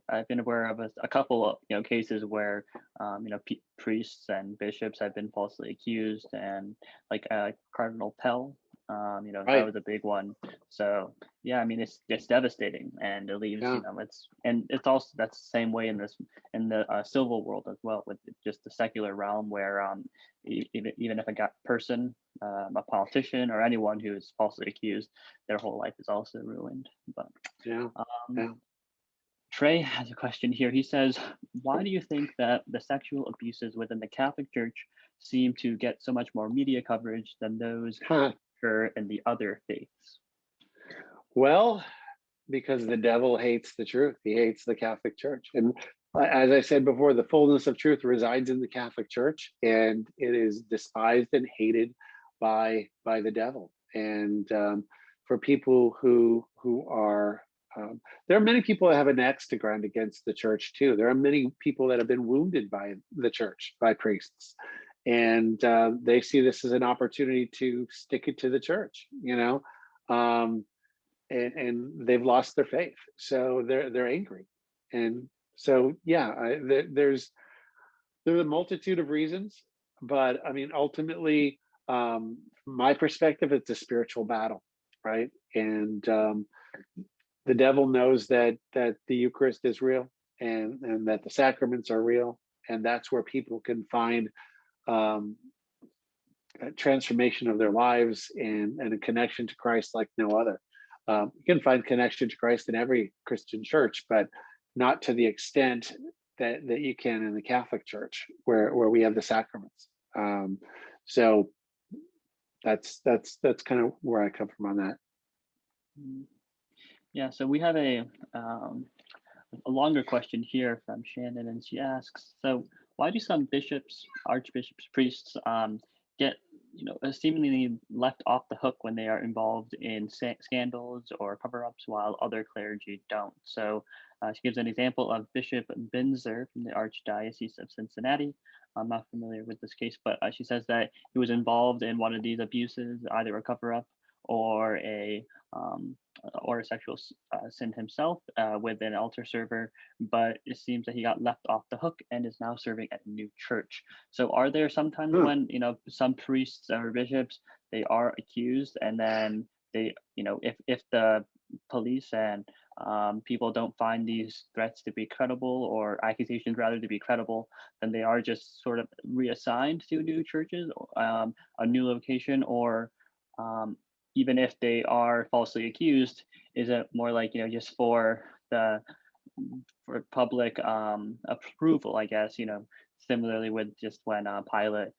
I've been aware of a couple of cases where priests and bishops have been falsely accused, and like Cardinal Pell, that Right. was a big one. So yeah, I mean it's devastating, and it leaves Yeah. it's also that's the same way in the civil world as well, with just the secular realm where even if a person, a politician or anyone who is falsely accused, their whole life is also ruined. But Yeah. um, Yeah. Trey has a question here. He says, "Why do you think that the sexual abuses within the Catholic Church seem to get so much more media coverage than those Huh. occur in the other faiths?" Well, because the devil hates the truth. He hates the Catholic Church. And as I said before, the fullness of truth resides in the Catholic Church, and it is despised and hated by the devil. And for people who are there are many people that have an axe to grind against the church too. There are many people that have been wounded by the church, by priests, and they see this as an opportunity to stick it to the church. Um, and they've lost their faith, so they're angry. And so yeah, there's a multitude of reasons, but I mean ultimately, from my perspective, it's a spiritual battle, right? And the devil knows that the Eucharist is real, and that the sacraments are real, and that's where people can find um, a transformation of their lives, and a connection to Christ like no other. You can find connection to Christ in every Christian church, but not to the extent that you can in the Catholic Church, where we have the sacraments. So that's kind of where I come from on that. Mm. Yeah, so we have a longer question here from Shannon, and she asks, so why do some bishops, archbishops, priests get seemingly left off the hook when they are involved in scandals or cover-ups, while other clergy don't? So she gives an example of Bishop Binzer from the Archdiocese of Cincinnati. I'm not familiar with this case, but she says that he was involved in one of these abuses, either a cover-up or um, a sexual sin himself with an altar server, but it seems that he got left off the hook and is now serving at a new church. So are there sometimes Huh. when some priests or bishops, they are accused, and then they if the police and people don't find these threats to be credible, or accusations rather to be credible, then they are just sort of reassigned to new churches, a new location, or um, even if they are falsely accused, is it more like just for the for public approval, I guess. Similarly with just when Pilate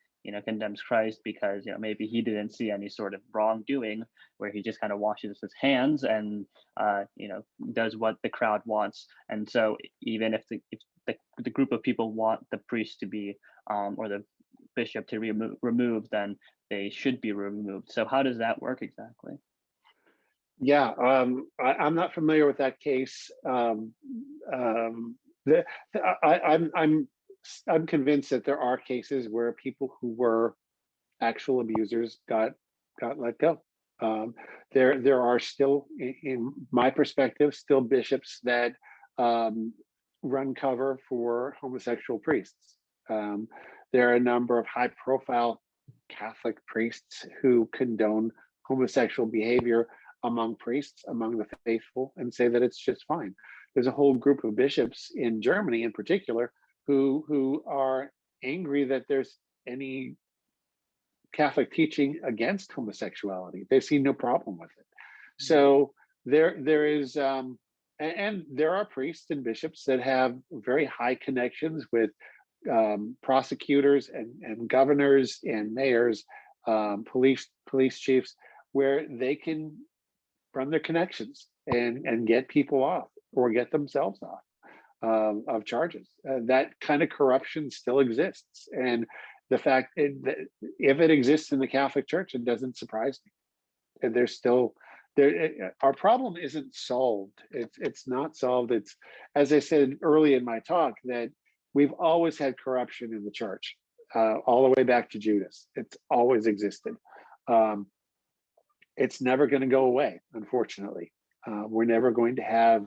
condemns Christ because maybe he didn't see any sort of wrongdoing, where he just kind of washes his hands and does what the crowd wants. And so even if the group of people want the priest to be or the bishop to be removed, then they should be removed. So how does that work exactly? Yeah, I'm not familiar with that case. The, I'm convinced that there are cases where people who were actual abusers got let go. There are still, in my perspective, still bishops that run cover for homosexual priests. There are a number of high-profile Catholic priests who condone homosexual behavior among priests, among the faithful, and say that it's just fine. There's a whole group of bishops in Germany, in particular, who are angry that there's any Catholic teaching against homosexuality. They see no problem with it. So there is, and there are priests and bishops that have very high connections with prosecutors and governors and mayors, police chiefs, where they can run their connections and get people off or get themselves off of charges. That kind of corruption still exists, and the fact that if it exists in the Catholic Church, it doesn't surprise me. And there's still there. Our problem isn't solved. It's not solved. It's, as I said early in my talk, that we've always had corruption in the church, all the way back to Judas. It's always existed. It's never going to go away, unfortunately. We're never going to have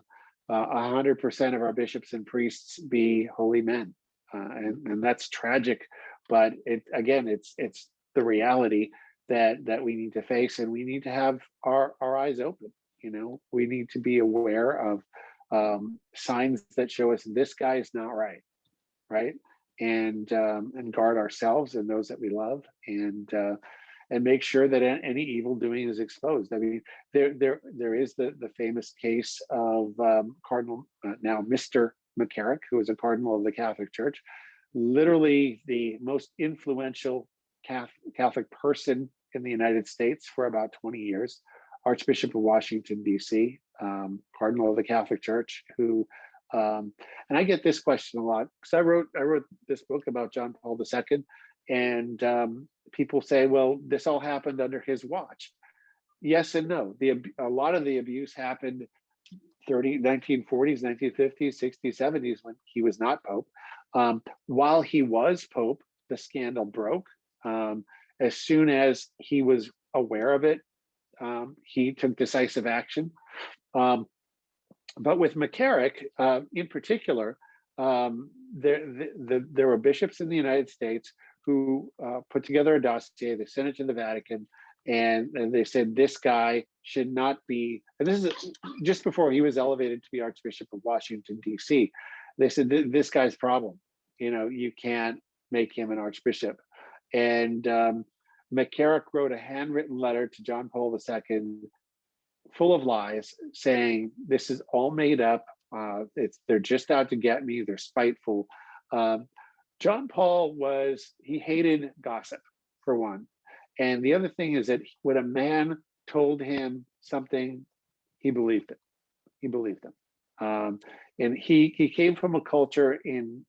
100% of our bishops and priests be holy men, and that's tragic. But it's the reality that we need to face, and we need to have our eyes open. We need to be aware of signs that show us this guy is not right, and guard ourselves and those that we love, and make sure that any evil doing is exposed. I mean, there is the famous case of Cardinal, now Mr. McCarrick, who was a cardinal of the Catholic Church, literally the most influential Catholic person in the United States for about 20 years, Archbishop of Washington, D.C., cardinal of the Catholic Church, who, and I get this question a lot, because I wrote this book about John Paul II, and people say, well, this all happened under his watch. Yes and no. A lot of the abuse happened 1940s, 1950s, 60s, 70s, when he was not Pope. While he was Pope, the scandal broke. As soon as he was aware of it, he took decisive action. But with McCarrick, in particular, there were bishops in the United States who put together a dossier. They sent it to the Vatican, and they said this guy should not be. And this is just before he was elevated to be Archbishop of Washington, D.C. They said this guy's problem. You can't make him an archbishop. And McCarrick wrote a handwritten letter to John Paul II, full of lies, saying this is all made up. They're just out to get me. They're spiteful. John Paul he hated gossip, for one. And the other thing is that when a man told him something, he believed it. He believed him. And he came from a culture in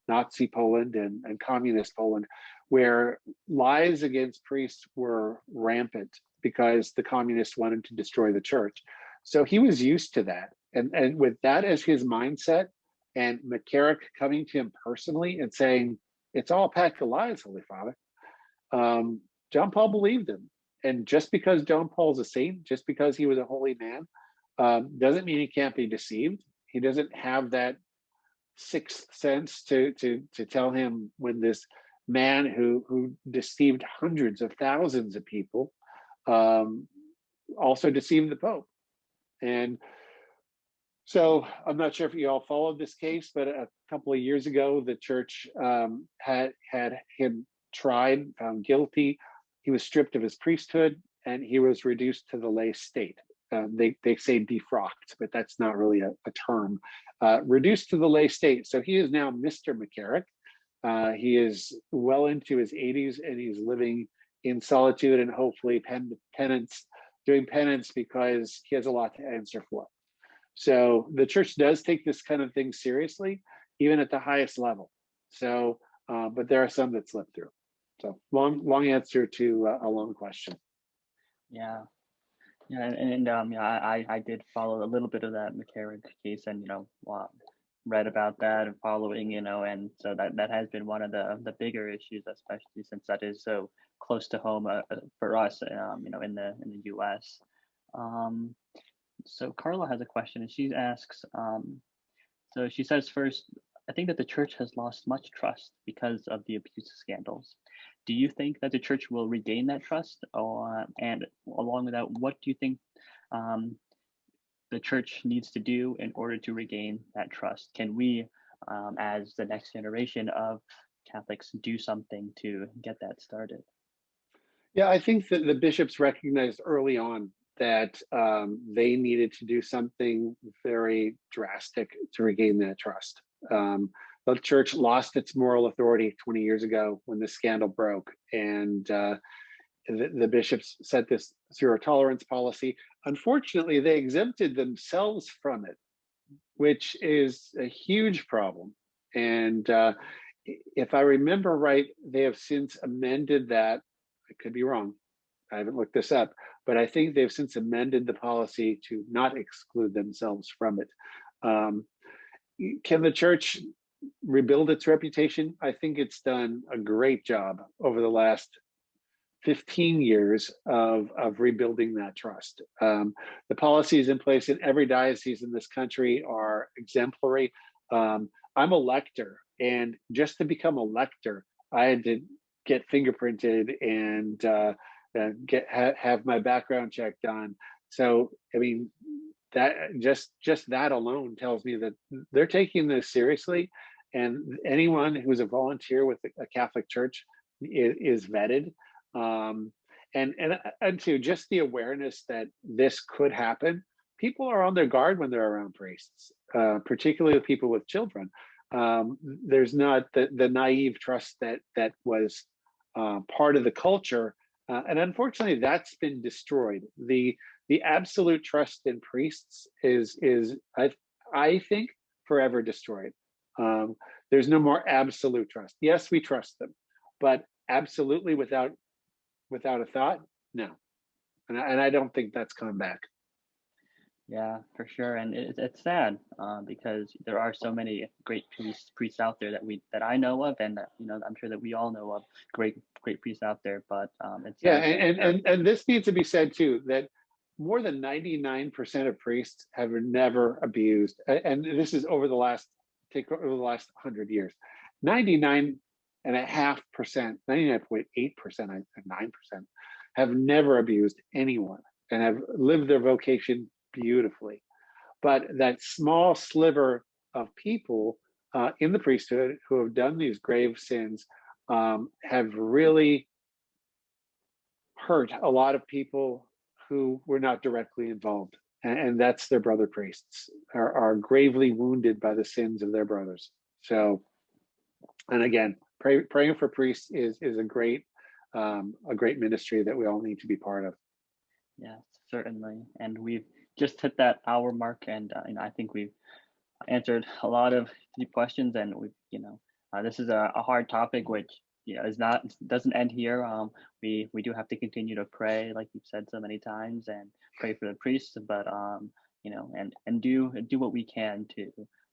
Nazi Poland and communist Poland where lies against priests were rampant because the communists wanted to destroy the church. So he was used to that. And with that as his mindset, and McCarrick coming to him personally and saying, it's all a pack of lies, Holy Father, John Paul believed him. And just because John Paul's a saint, just because he was a holy man, doesn't mean he can't be deceived. He doesn't have that sixth sense to tell him when this man who deceived hundreds of thousands of people also deceived the Pope. And so I'm not sure if you all followed this case, but a couple of years ago, the church had him tried, found guilty. He was stripped of his priesthood, and he was reduced to the lay state. they say defrocked, but that's not really a term, reduced to the lay state. So he is now Mr. McCarrick. He is well into his 80s, and he's living in solitude and hopefully penance, doing penance because he has a lot to answer for. So the church does take this kind of thing seriously, even at the highest level. So, but there are some that slip through. So long answer to a long question. Yeah. Yeah, yeah, I did follow a little bit of that McCarrick case, and read about that and following, and so that has been one of the bigger issues, especially since that is so close to home for us, in the U.S. Um, so Carla has a question, and she asks, so she says first, I think that the church has lost much trust because of the abuse scandals. Do you think that the church will regain that trust? And along with that, what do you think um, the church needs to do in order to regain that trust? Can we, as the next generation of Catholics, do something to get that started? Yeah, I think that the bishops recognized early on that they needed to do something very drastic to regain that trust. The church lost its moral authority 20 years ago when the scandal broke, and the bishops set this zero tolerance policy. Unfortunately, they exempted themselves from it, which is a huge problem. And if I remember right, they have since amended that. I could be wrong. I haven't looked this up, but I think they've since amended the policy to not exclude themselves from it. Can the church rebuild its reputation? I think it's done a great job over the last 15 years of rebuilding that trust. The policies in place in every diocese in this country are exemplary. I'm a lector, and just to become a lector, I had to get fingerprinted and have my background check done. So, I mean, that just that alone tells me that they're taking this seriously, and anyone who's a volunteer with a Catholic church is vetted. And to just the awareness that this could happen, people are on their guard when they're around priests, particularly with people with children. There's not the naive trust that was part of the culture, and unfortunately, that's been destroyed. The absolute trust in priests is I think forever destroyed. There's no more absolute trust. Yes, we trust them, but absolutely without a thought, no. And I don't think that's coming back. Yeah, for sure, and it's sad because there are so many great priests out there that I know of, and that, I'm sure that we all know of great priests out there. But it's Yeah, sad that and this needs to be said too, that more than 99% of priests have never abused, and this is over the last 100 years. 99.5%, 99.8%, 9% have never abused anyone and have lived their vocation beautifully. But that small sliver of people in the priesthood who have done these grave sins have really hurt a lot of people who were not directly involved. And that's their brother priests are gravely wounded by the sins of their brothers. So, and again, praying for priests is a great ministry that we all need to be part of. yes, certainly, and we've just hit that hour mark, and I think we've answered a lot of deep questions, and this is a hard topic, which is not doesn't end here. We do have to continue to pray, like you've said so many times, and pray for the priests, but and do what we can to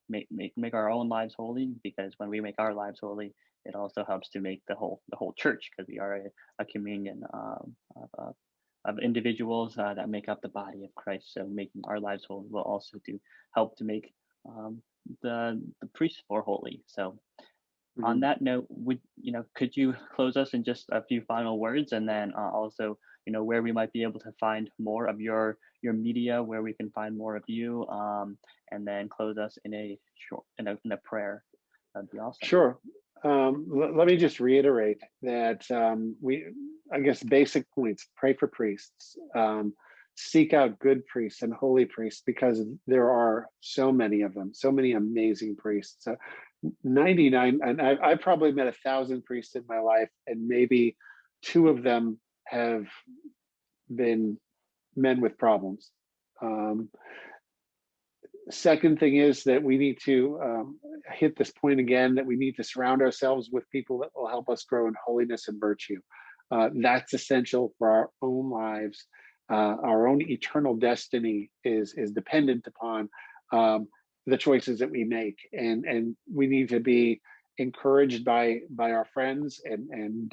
make our own lives holy, because when we make our lives holy, it also helps to make the whole church, because we are a communion of individuals that make up the body of Christ. So making our lives holy will also help to make um, the priests more holy. So on that note, could you close us in just a few final words, and then also where we might be able to find more of your media, where we can find more of you, and then close us in a prayer. That'd be awesome. Sure. Let me just reiterate that I guess basic points: pray for priests, seek out good priests and holy priests, because there are so many of them, so many amazing priests. 99, and I've probably met 1,000 priests in my life, and maybe 2 of them have been men with problems. Second thing is that we need to hit this point again, that we need to surround ourselves with people that will help us grow in holiness and virtue. That's essential for our own lives. Our own eternal destiny is dependent upon the choices that we make, and we need to be encouraged by our friends and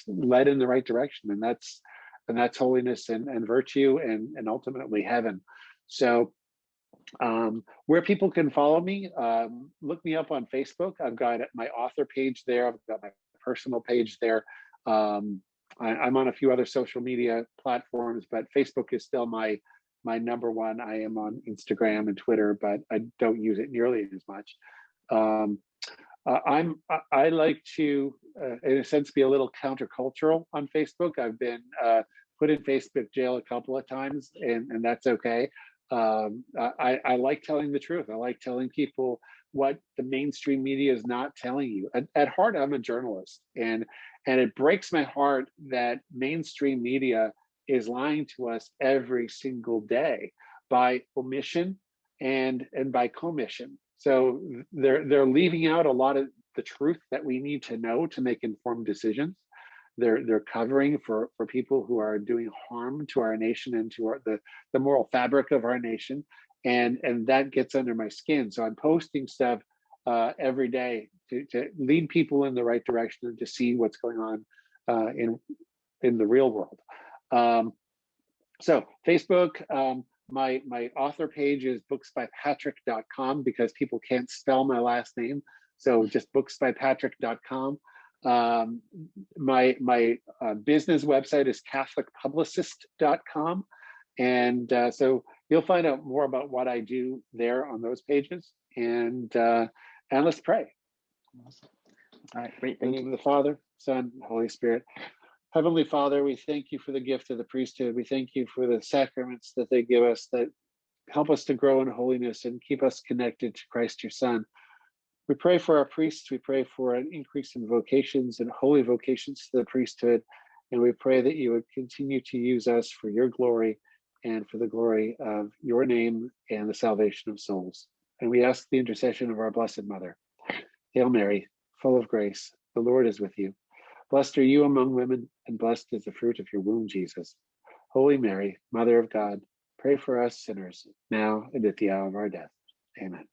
led in the right direction, and that's holiness and virtue and ultimately heaven. So where people can follow me, look me up on Facebook. I've got my author page there. I've got my personal page there. I'm on a few other social media platforms, but Facebook is still my number one. I am on Instagram and Twitter, but I don't use it nearly as much. I like to, in a sense, be a little countercultural on Facebook. I've been put in Facebook jail a couple of times, and that's okay. I like telling the truth. I like telling people what the mainstream media is not telling you. At heart, I'm a journalist, and it breaks my heart that mainstream media is lying to us every single day by omission and by commission. So they're leaving out a lot of the truth that we need to know to make informed decisions. They're covering for people who are doing harm to our nation and to the moral fabric of our nation, and that gets under my skin. So I'm posting stuff every day to lead people in the right direction and to see what's going on in the real world. So Facebook, my author page is booksbypatrick.com, because people can't spell my last name. So just booksbypatrick.com. My business website is catholicpublicist.com. And so you'll find out more about what I do there on those pages. And let's pray. Awesome. All right, great. In the name of the Father, Son, Holy Spirit. Heavenly Father, we thank you for the gift of the priesthood. We thank you for the sacraments that they give us that help us to grow in holiness and keep us connected to Christ, your Son. We pray for our priests. We pray for an increase in vocations and holy vocations to the priesthood. And we pray that you would continue to use us for your glory and for the glory of your name and the salvation of souls. And we ask the intercession of our Blessed Mother. Hail Mary, full of grace, the Lord is with you. Blessed are you among women, and blessed is the fruit of your womb, Jesus. Holy Mary, Mother of God, pray for us sinners, now and at the hour of our death. Amen.